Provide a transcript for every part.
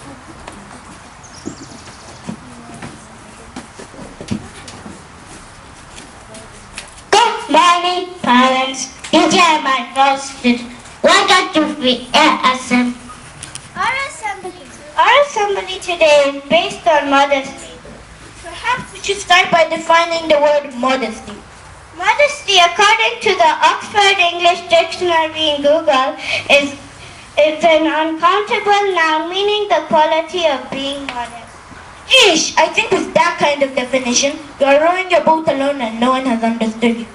Good morning, parents. Today my roasted. Why don't you be assembly? Our assembly today is based on modesty. Perhaps we should start by defining the word modesty. Modesty, according to the Oxford English Dictionary in Google, is an uncountable noun meaning the quality of being modest. Ish, I think with that kind of definition, you are rowing your boat alone and no one has understood you.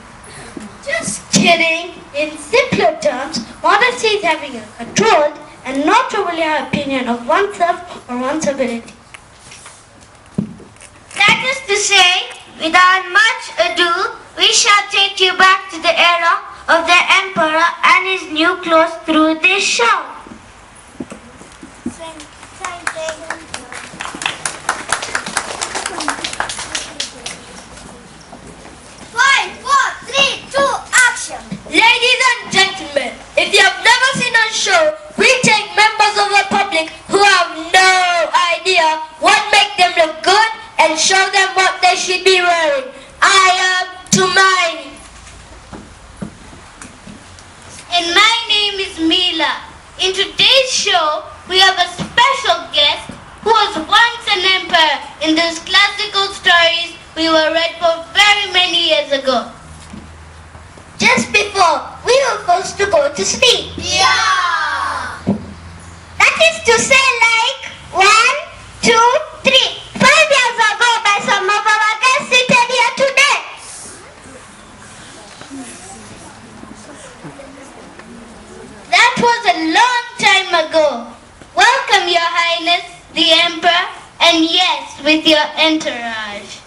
Just kidding. In simpler terms, modesty is having a controlled and not overly high opinion of oneself or one's ability. That is to say, without much ado, we shall take you back to the era of the emperor and his new clothes through this show. 5, 4, 3, 2, action! Ladies and gentlemen, if you have never seen a show, we take members of the public who have no idea what makes them look good and show them what they should be wearing. I am Tumaini. And my name is Mila. In today's show, we have a special guest who was once an emperor in those classical stories we were read for very many years ago. Just before we were forced to go to sleep. Yeah! That is to say, like 1, 2, 3, 5 years ago by some of our guests seated here today. That was a long time ago. Welcome, Your Highness, the Emperor, and yes, with your entourage.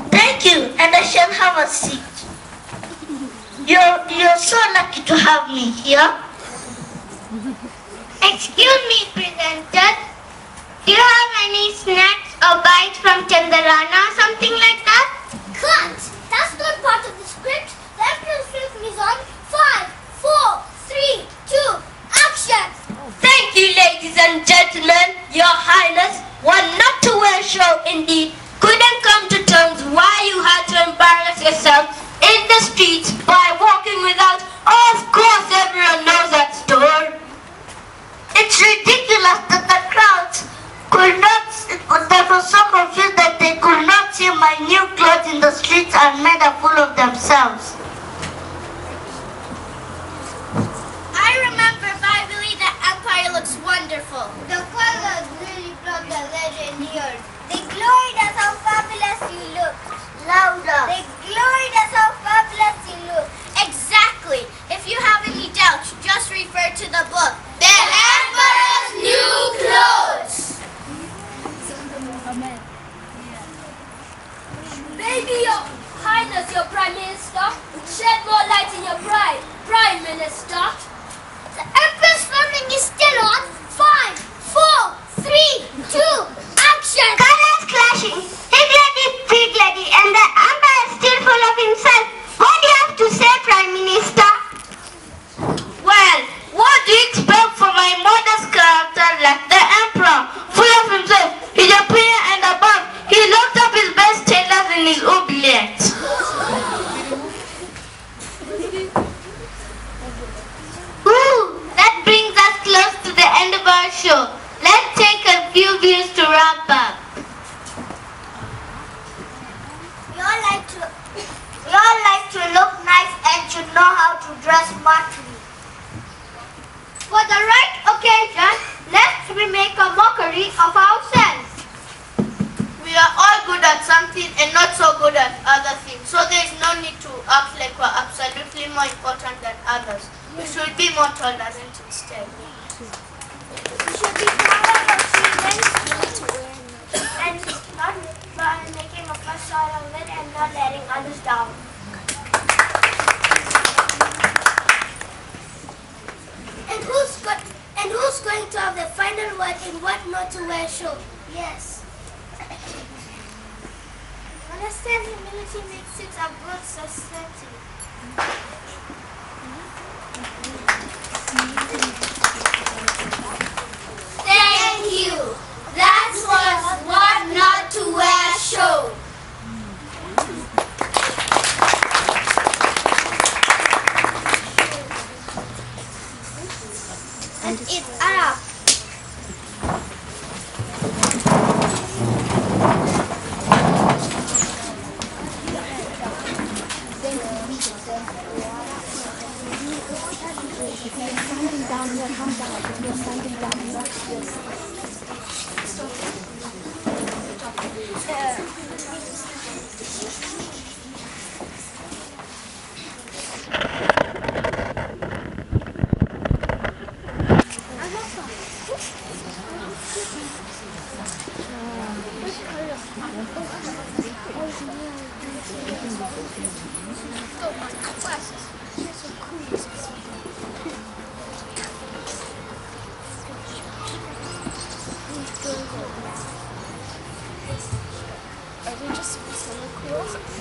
Thank you, and I shall have a seat. You're so lucky to have me here. Excuse me, presenter. Do you have any snacks or bites from Chandarana or something like that? Cut! That's not part of the script. The Emperor's film is on 5, 4, 3, 2, action! Thank you, ladies and gentlemen. Your Highness, one not to wear show indeed. Couldn't come to terms why you had to embarrass yourself in the streets by walking without. Of course, everyone knows that story. It's ridiculous that the crowds they were so confused that they could not see my new clothes in the streets and made a fool of themselves. I remember vividly that Empire looks wonderful. The colors really brought the legend here. They gloried as how fabulous you look. Louder. They gloried as how fabulous you look. Exactly. If you have any doubts, just refer to the book. The Emperor's New Clothes. Maybe Your Highness, your Prime Minister, shed more light in your Prime Minister. The Emperor's filming is still on. 5, 4, 3, 2, action! Colors clashing. Higgledy-piggledy, and the Emperor is still full of himself. What do you have to say, Prime Minister? Well, what do you expect from a modest character like the Emperor? Full of himself, his opinion and above. He locked up his best tailors in his oubliette. Ooh, that brings us close to the end of our show. Let's take a few views to wrap up. We all like to look nice and should know how to dress smartly. For the right occasion, let's make a mockery of ourselves. We are all good at something and not so good at other things, so there is no need to act like we're absolutely more important than others. We should be more tolerant instead. We should be proud of achievements and not by making a fuss out of it and not letting others down. And who's going to have the final word in what not to wear show? Yes. Understand humility makes it a good society. and it's Arab. Are they just so cool?